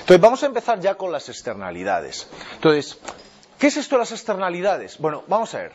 Entonces vamos a empezar ya con las externalidades. Entonces, ¿qué es esto de las externalidades? Bueno, vamos a ver.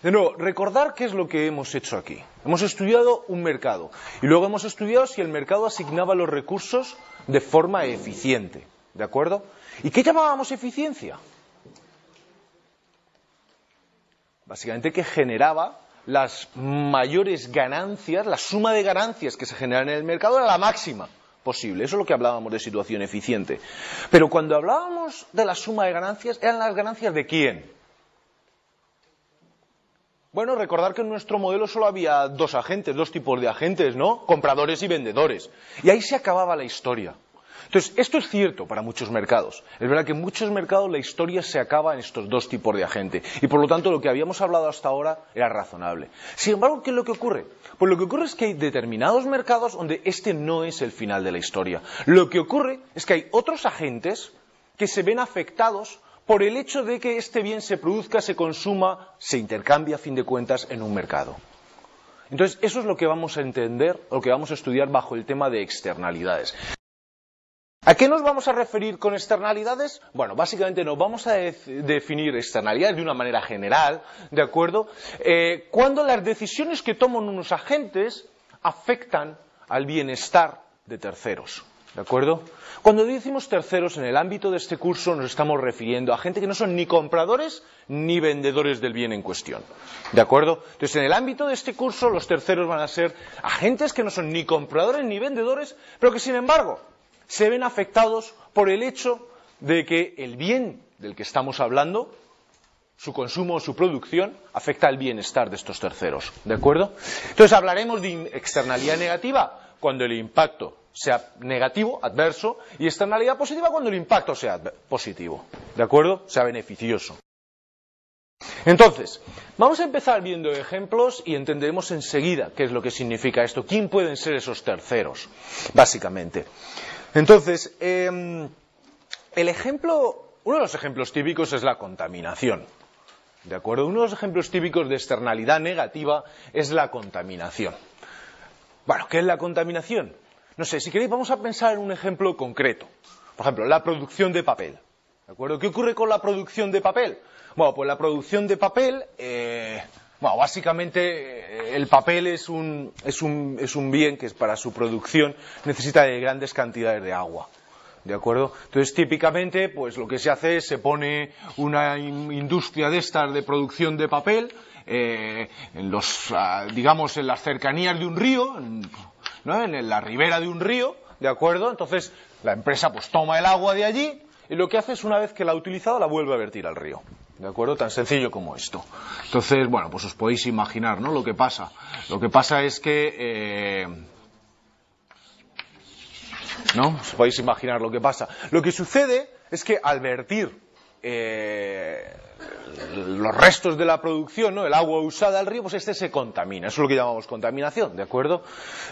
De nuevo, recordar qué es lo que hemos hecho aquí. Hemos estudiado un mercado y luego hemos estudiado si el mercado asignaba los recursos de forma eficiente. ¿De acuerdo? ¿Y qué llamábamos eficiencia? Básicamente que generaba las mayores ganancias, la suma de ganancias que se generan en el mercado era la máxima posible. Eso es lo que hablábamos de situación eficiente. Pero cuando hablábamos de la suma de ganancias, ¿eran las ganancias de quién? Bueno, recordar que en nuestro modelo solo había dos tipos de agentes, ¿no? Compradores y vendedores. Y ahí se acababa la historia. Entonces, esto es cierto para muchos mercados. Es verdad que en muchos mercados la historia se acaba en estos dos tipos de agente. Y por lo tanto, lo que habíamos hablado hasta ahora era razonable. Sin embargo, ¿qué es lo que ocurre? Pues lo que ocurre es que hay determinados mercados donde este no es el final de la historia. Lo que ocurre es que hay otros agentes que se ven afectados por el hecho de que este bien se produzca, se consuma, se intercambie a fin de cuentas en un mercado. Entonces, eso es lo que vamos a entender, lo que vamos a estudiar bajo el tema de externalidades. ¿A qué nos vamos a referir con externalidades? Bueno, básicamente nos vamos a definir externalidades de una manera general, ¿de acuerdo? Cuando las decisiones que toman unos agentes afectan al bienestar de terceros. ¿De acuerdo? Cuando decimos terceros en el ámbito de este curso nos estamos refiriendo a gente que no son ni compradores ni vendedores del bien en cuestión. ¿De acuerdo? Entonces en el ámbito de este curso los terceros van a ser agentes que no son ni compradores ni vendedores, pero que sin embargo se ven afectados por el hecho de que el bien del que estamos hablando, su consumo o su producción, afecta al bienestar de estos terceros. ¿De acuerdo? Entonces hablaremos de externalidad negativa cuando el impacto sea negativo, adverso, y externalidad positiva cuando el impacto sea positivo, ¿de acuerdo? Sea beneficioso. Entonces, vamos a empezar viendo ejemplos y entenderemos enseguida qué es lo que significa esto, quién pueden ser esos terceros, básicamente. Entonces, uno de los ejemplos típicos es la contaminación, ¿de acuerdo? Uno de los ejemplos típicos de externalidad negativa es la contaminación. Bueno, ¿qué es la contaminación? No sé, si queréis vamos a pensar en un ejemplo concreto. Por ejemplo, la producción de papel. ¿De acuerdo? ¿Qué ocurre con la producción de papel? Bueno, pues la producción de papel, básicamente el papel es un bien que para su producción necesita de grandes cantidades de agua. ¿De acuerdo? Entonces, típicamente, pues lo que se hace es se pone una industria de estas de producción de papel en las cercanías de un río, ¿no? En la ribera de un río, ¿de acuerdo? Entonces la empresa pues toma el agua de allí y lo que hace es una vez que la ha utilizado la vuelve a vertir al río, ¿de acuerdo? Tan sencillo como esto. Entonces, bueno, pues os podéis imaginar, ¿no? Lo que pasa es que ¿no? Os podéis imaginar lo que pasa. Lo que sucede es que al vertir los restos de la producción, ¿no? El agua usada al río, pues este se contamina. Eso es lo que llamamos contaminación, ¿de acuerdo?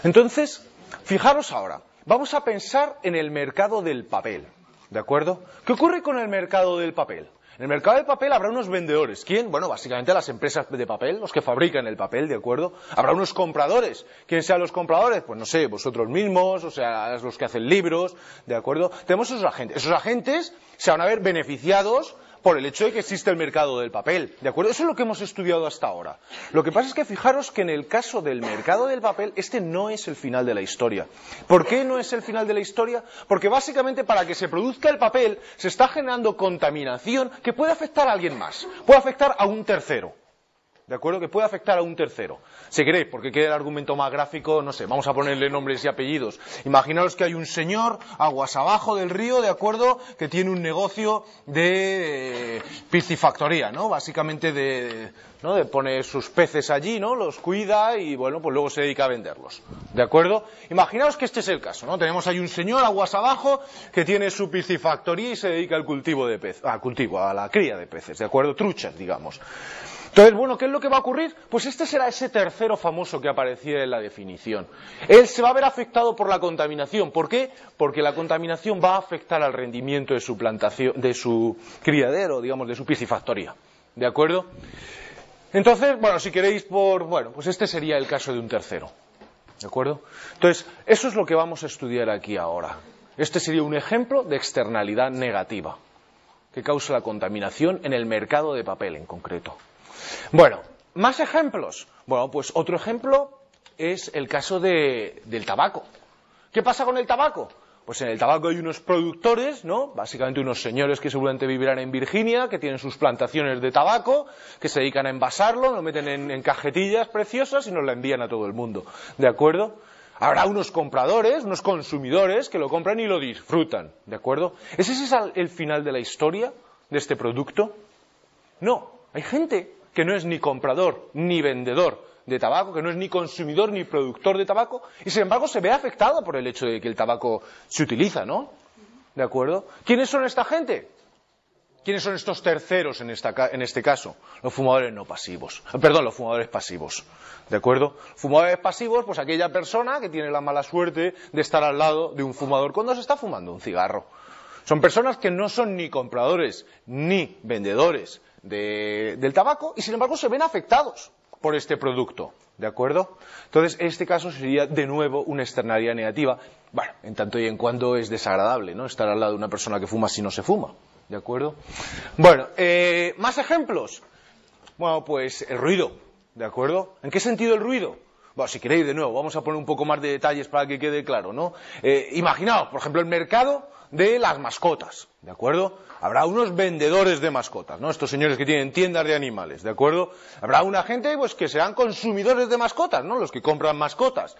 Entonces, fijaros ahora, vamos a pensar en el mercado del papel, ¿de acuerdo? ¿Qué ocurre con el mercado del papel? En el mercado del papel habrá unos vendedores. ¿Quién? Bueno, básicamente las empresas de papel, los que fabrican el papel, ¿de acuerdo? Habrá unos compradores. ¿Quiénes sean los compradores? Pues no sé, vosotros mismos, o sea, los que hacen libros, ¿de acuerdo? Tenemos esos agentes. Esos agentes se van a ver beneficiados por el hecho de que existe el mercado del papel, ¿de acuerdo? Eso es lo que hemos estudiado hasta ahora. Lo que pasa es que fijaros que en el caso del mercado del papel, este no es el final de la historia. ¿Por qué no es el final de la historia? Porque básicamente para que se produzca el papel se está generando contaminación que puede afectar a alguien más, puede afectar a un tercero. ¿De acuerdo? Que puede afectar a un tercero. Si queréis, porque quede el argumento más gráfico, no sé, vamos a ponerle nombres y apellidos. Imaginaos que hay un señor, aguas abajo del río, ¿de acuerdo?, que tiene un negocio de piscifactoría, ¿no? Básicamente ¿no? De poner sus peces allí, ¿no? Los cuida y, bueno, pues luego se dedica a venderlos. ¿De acuerdo? Imaginaos que este es el caso, ¿no? Tenemos ahí un señor, aguas abajo, que tiene su piscifactoría y se dedica al cultivo de peces, a la cría de peces, ¿de acuerdo? Truchas, digamos. Entonces, bueno, ¿qué es lo que va a ocurrir? Pues este será ese tercero famoso que aparecía en la definición. Él se va a ver afectado por la contaminación. ¿Por qué? Porque la contaminación va a afectar al rendimiento de su plantación, de su criadero, digamos, de su piscifactoría. ¿De acuerdo? Entonces, bueno, si queréis pues este sería el caso de un tercero. ¿De acuerdo? Entonces, eso es lo que vamos a estudiar aquí ahora. Este sería un ejemplo de externalidad negativa que causa la contaminación en el mercado de papel en concreto. Bueno, ¿más ejemplos? Bueno, pues otro ejemplo es el caso del tabaco. ¿Qué pasa con el tabaco? Pues en el tabaco hay unos productores, ¿no? Básicamente unos señores que seguramente vivirán en Virginia, que tienen sus plantaciones de tabaco, que se dedican a envasarlo, lo meten en cajetillas preciosas y nos la envían a todo el mundo, ¿de acuerdo? Habrá unos compradores, unos consumidores que lo compran y lo disfrutan, ¿de acuerdo? ¿Es ese el final de la historia de este producto? No, hay gente que no es ni comprador ni vendedor de tabaco, que no es ni consumidor ni productor de tabaco, y sin embargo se ve afectado por el hecho de que el tabaco se utiliza, ¿no? ¿De acuerdo? ¿Quiénes son esta gente? ¿Quiénes son estos terceros en este caso? Los fumadores no pasivos. Perdón, los fumadores pasivos. ¿De acuerdo? Fumadores pasivos, pues aquella persona que tiene la mala suerte de estar al lado de un fumador cuando se está fumando un cigarro. Son personas que no son ni compradores ni vendedores del tabaco y sin embargo se ven afectados por este producto, ¿de acuerdo? Entonces, este caso sería de nuevo una externalidad negativa, bueno, en tanto y en cuanto es desagradable, ¿no? Estar al lado de una persona que fuma si no se fuma, ¿de acuerdo? Bueno, ¿más ejemplos? Bueno, pues el ruido, ¿de acuerdo? ¿En qué sentido el ruido? Bueno, si queréis, de nuevo, vamos a poner un poco más de detalles para que quede claro, ¿no? Imaginaos, por ejemplo, el mercado de las mascotas, ¿de acuerdo? Habrá unos vendedores de mascotas, ¿no? Estos señores que tienen tiendas de animales, ¿de acuerdo? Habrá una gente, pues, que serán consumidores de mascotas, ¿no? Los que compran mascotas.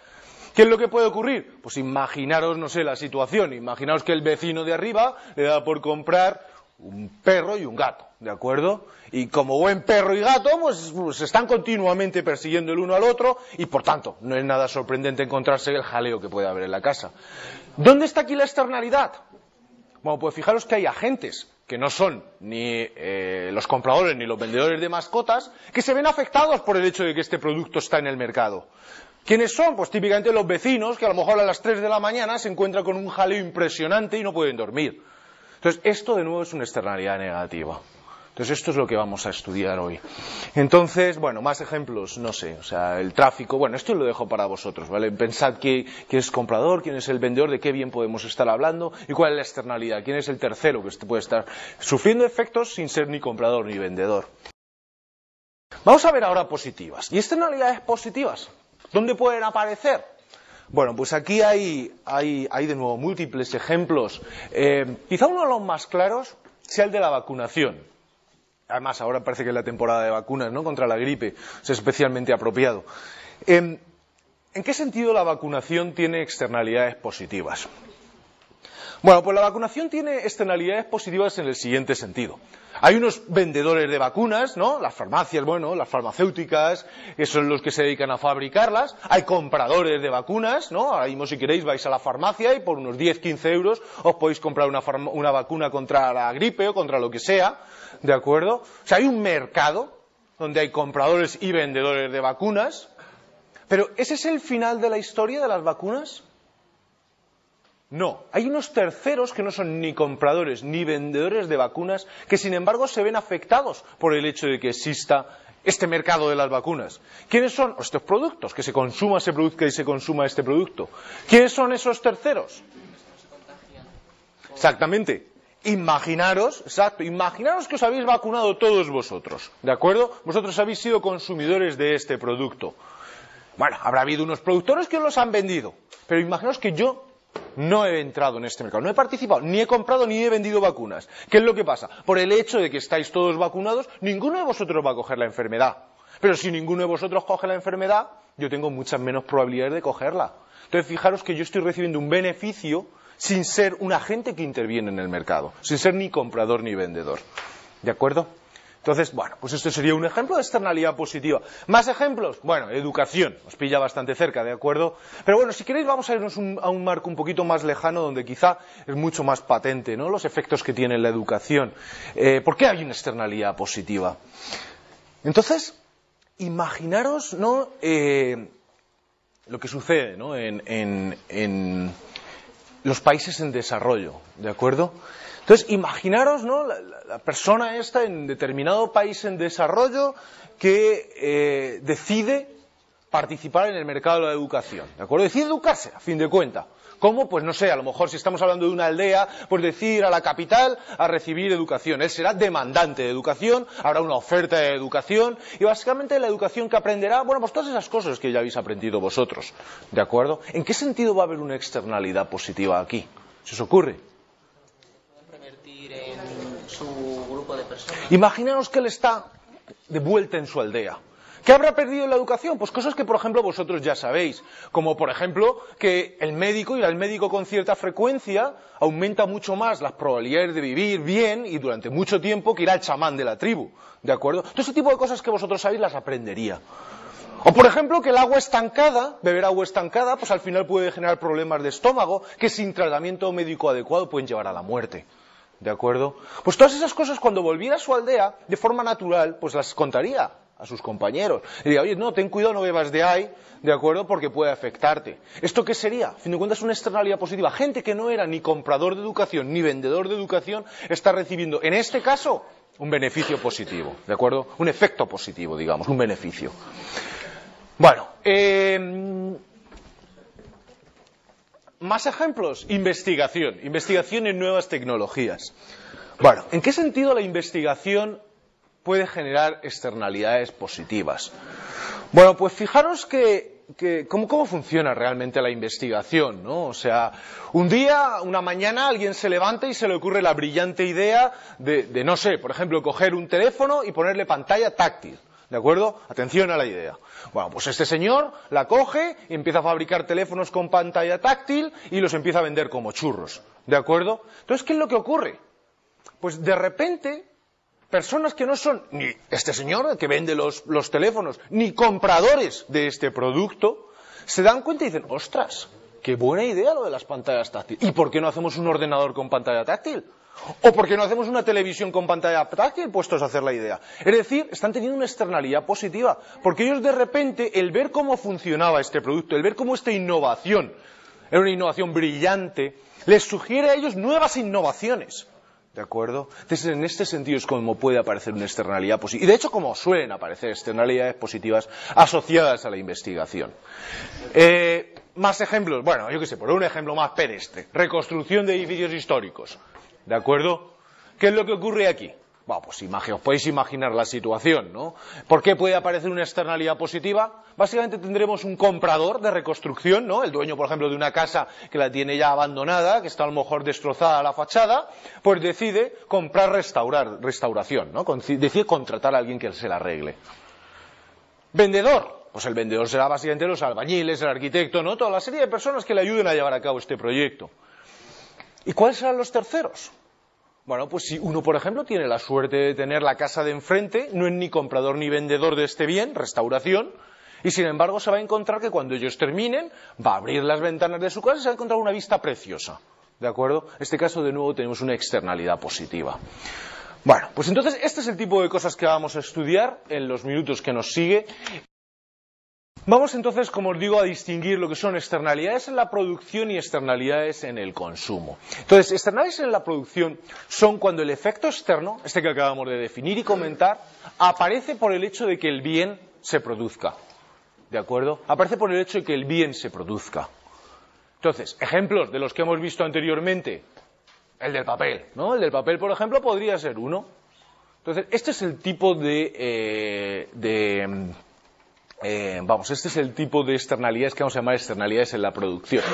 ¿Qué es lo que puede ocurrir? Pues imaginaros, no sé, la situación. Imaginaos que el vecino de arriba le da por comprar un perro y un gato, ¿de acuerdo? Y como buen perro y gato, pues están continuamente persiguiendo el uno al otro y, por tanto, no es nada sorprendente encontrarse el jaleo que puede haber en la casa. ¿Dónde está aquí la externalidad? Bueno, pues fijaros que hay agentes que no son ni los compradores ni los vendedores de mascotas que se ven afectados por el hecho de que este producto está en el mercado. ¿Quiénes son? Pues típicamente los vecinos que a lo mejor a las 3 de la mañana se encuentran con un jaleo impresionante y no pueden dormir. Entonces, esto de nuevo es una externalidad negativa. Entonces, esto es lo que vamos a estudiar hoy. Entonces, bueno, más ejemplos, no sé, o sea, el tráfico, bueno, esto lo dejo para vosotros, ¿vale? Pensad quién es comprador, quién es el vendedor, de qué bien podemos estar hablando y cuál es la externalidad, quién es el tercero que puede estar sufriendo efectos sin ser ni comprador ni vendedor. Vamos a ver ahora positivas. ¿Y externalidades positivas? ¿Dónde pueden aparecer? Bueno, pues aquí hay de nuevo múltiples ejemplos. Quizá uno de los más claros sea el de la vacunación. Además, ahora parece que es la temporada de vacunas, ¿no? Contra la gripe. Es especialmente apropiado. ¿En qué sentido la vacunación tiene externalidades positivas? Bueno, pues la vacunación tiene externalidades positivas en el siguiente sentido. Hay unos vendedores de vacunas, ¿no? Las farmacias, bueno, las farmacéuticas, que son los que se dedican a fabricarlas. Hay compradores de vacunas, ¿no? Ahora mismo, si queréis, vais a la farmacia y por unos 10-15 euros os podéis comprar una vacuna contra la gripe o contra lo que sea, ¿de acuerdo? O sea, hay un mercado donde hay compradores y vendedores de vacunas. Pero, ¿ese es el final de la historia de las vacunas? No, hay unos terceros que no son ni compradores ni vendedores de vacunas que sin embargo se ven afectados por el hecho de que exista este mercado de las vacunas. ¿Quiénes son estos productos? Que se consuma ese producto, que se consuma este producto. ¿Quiénes son esos terceros? Exactamente. Imaginaros que os habéis vacunado todos vosotros, ¿de acuerdo? Vosotros habéis sido consumidores de este producto. Bueno, habrá habido unos productores que os los han vendido, pero imaginaos que yo no he entrado en este mercado, no he participado, ni he comprado ni he vendido vacunas. ¿Qué es lo que pasa? Por el hecho de que estáis todos vacunados, ninguno de vosotros va a coger la enfermedad. Pero si ninguno de vosotros coge la enfermedad, yo tengo muchas menos probabilidades de cogerla. Entonces, fijaros que yo estoy recibiendo un beneficio sin ser un agente que interviene en el mercado, sin ser ni comprador ni vendedor. ¿De acuerdo? Entonces, bueno, pues esto sería un ejemplo de externalidad positiva. ¿Más ejemplos? Bueno, educación, os pilla bastante cerca, ¿de acuerdo? Pero bueno, si queréis vamos a irnos a un marco un poquito más lejano donde quizá es mucho más patente, ¿no? Los efectos que tiene la educación. ¿Por qué hay una externalidad positiva? Entonces, imaginaros, ¿no? Lo que sucede, ¿no? En los países en desarrollo, ¿de acuerdo? Entonces, imaginaros, ¿no? La persona esta en determinado país en desarrollo que decide participar en el mercado de la educación, ¿de acuerdo? Decide educarse, a fin de cuentas, ¿Cómo? Pues no sé, a lo mejor si estamos hablando de una aldea, pues decir a la capital a recibir educación. Él será demandante de educación, habrá una oferta de educación y básicamente la educación que aprenderá, bueno, pues todas esas cosas que ya habéis aprendido vosotros, ¿de acuerdo? ¿En qué sentido va a haber una externalidad positiva aquí? ¿Se os ocurre? Revertir en su grupo de personas. Imaginaos que él está de vuelta en su aldea. ¿Qué habrá perdido en la educación? Pues cosas que, por ejemplo, vosotros ya sabéis. Como, por ejemplo, que el médico, ir al médico con cierta frecuencia, aumenta mucho más las probabilidades de vivir bien y durante mucho tiempo que ir al chamán de la tribu. ¿De acuerdo? Todo ese tipo de cosas que vosotros sabéis las aprendería. O, por ejemplo, que el agua estancada, beber agua estancada, pues al final puede generar problemas de estómago que sin tratamiento médico adecuado pueden llevar a la muerte. ¿De acuerdo? Pues todas esas cosas, cuando volviera a su aldea, de forma natural, pues las contaría a sus compañeros. Y diría, oye, no, ten cuidado, no bebas de ahí, ¿de acuerdo? Porque puede afectarte. ¿Esto qué sería? A fin de cuentas, una externalidad positiva. Gente que no era ni comprador de educación ni vendedor de educación está recibiendo, en este caso, un beneficio positivo, ¿de acuerdo? Un efecto positivo, digamos, un beneficio. Bueno, más ejemplos. Investigación. Investigación en nuevas tecnologías. Bueno, ¿en qué sentido la investigación puede generar externalidades positivas? Bueno, pues fijaros ¿cómo funciona realmente la investigación, ¿no? O sea, un día, una mañana, alguien se levanta y se le ocurre la brillante idea de no sé, por ejemplo, coger un teléfono y ponerle pantalla táctil. ¿De acuerdo? Atención a la idea. Bueno, pues este señor la coge y empieza a fabricar teléfonos con pantalla táctil y los empieza a vender como churros. ¿De acuerdo? Entonces, ¿qué es lo que ocurre? Pues de repente, personas que no son ni este señor que vende los teléfonos, ni compradores de este producto, se dan cuenta y dicen, ostras, qué buena idea lo de las pantallas táctiles. ¿Y por qué no hacemos un ordenador con pantalla táctil? ¿O por qué no hacemos una televisión con pantalla táctil puestos a hacer la idea? Es decir, están teniendo una externalidad positiva, porque ellos de repente, el ver cómo funcionaba este producto, el ver cómo esta innovación era una innovación brillante, les sugiere a ellos nuevas innovaciones. ¿De acuerdo? Entonces, en este sentido es como puede aparecer una externalidad positiva. Y de hecho, como suelen aparecer externalidades positivas asociadas a la investigación. Más ejemplos. Bueno, yo qué sé, por un ejemplo más pedestre. Reconstrucción de edificios históricos. ¿De acuerdo? ¿Qué es lo que ocurre aquí? Bueno, pues os podéis imaginar la situación, ¿no? ¿Por qué puede aparecer una externalidad positiva? Básicamente tendremos un comprador de reconstrucción, ¿no? El dueño, por ejemplo, de una casa que la tiene ya abandonada, que está a lo mejor destrozada la fachada, pues decide comprar restauración, ¿no? Decide contratar a alguien que se la arregle. Vendedor. Pues el vendedor será básicamente los albañiles, el arquitecto, ¿no? Toda la serie de personas que le ayuden a llevar a cabo este proyecto. ¿Y cuáles serán los terceros? Bueno, pues si uno, por ejemplo, tiene la suerte de tener la casa de enfrente, no es ni comprador ni vendedor de este bien, restauración, y sin embargo se va a encontrar que cuando ellos terminen, va a abrir las ventanas de su casa y se va a encontrar una vista preciosa. ¿De acuerdo? En este caso, de nuevo, tenemos una externalidad positiva. Bueno, pues entonces este es el tipo de cosas que vamos a estudiar en los minutos que nos sigue. Vamos entonces, como os digo, a distinguir lo que son externalidades en la producción y externalidades en el consumo. Entonces, externalidades en la producción son cuando el efecto externo, este que acabamos de definir y comentar, aparece por el hecho de que el bien se produzca. ¿De acuerdo? Aparece por el hecho de que el bien se produzca. Entonces, ejemplos de los que hemos visto anteriormente, el del papel, ¿no? El del papel, por ejemplo, podría ser uno. Entonces, este es el tipo este es el tipo de externalidades que vamos a llamar externalidades en la producción.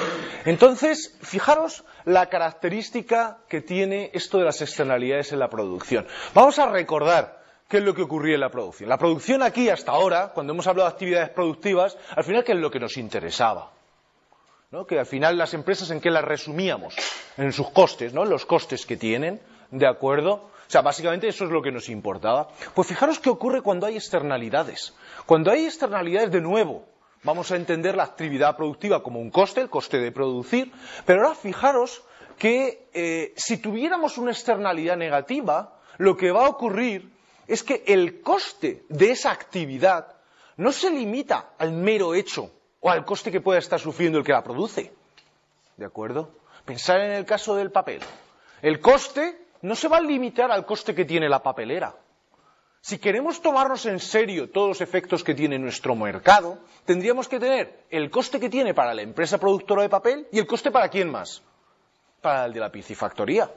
Entonces, fijaros la característica que tiene esto de las externalidades en la producción. Vamos a recordar qué es lo que ocurría en la producción. La producción aquí, hasta ahora, cuando hemos hablado de actividades productivas, al final, ¿qué es lo que nos interesaba? ¿No? Que al final las empresas, ¿en qué las resumíamos? En sus costes, ¿no? Los costes que tienen, ¿de acuerdo? O sea, básicamente eso es lo que nos importaba. Pues fijaros qué ocurre cuando hay externalidades. Cuando hay externalidades, de nuevo, vamos a entender la actividad productiva como un coste, el coste de producir, pero ahora fijaros que si tuviéramos una externalidad negativa, lo que va a ocurrir es que el coste de esa actividad no se limita al mero hecho o al coste que pueda estar sufriendo el que la produce. ¿De acuerdo? Pensad en el caso del papel. El coste no se va a limitar al coste que tiene la papelera. Si queremos tomarnos en serio todos los efectos que tiene nuestro mercado, tendríamos que tener el coste que tiene para la empresa productora de papel y el coste para quién más. Para el de la piscifactoría.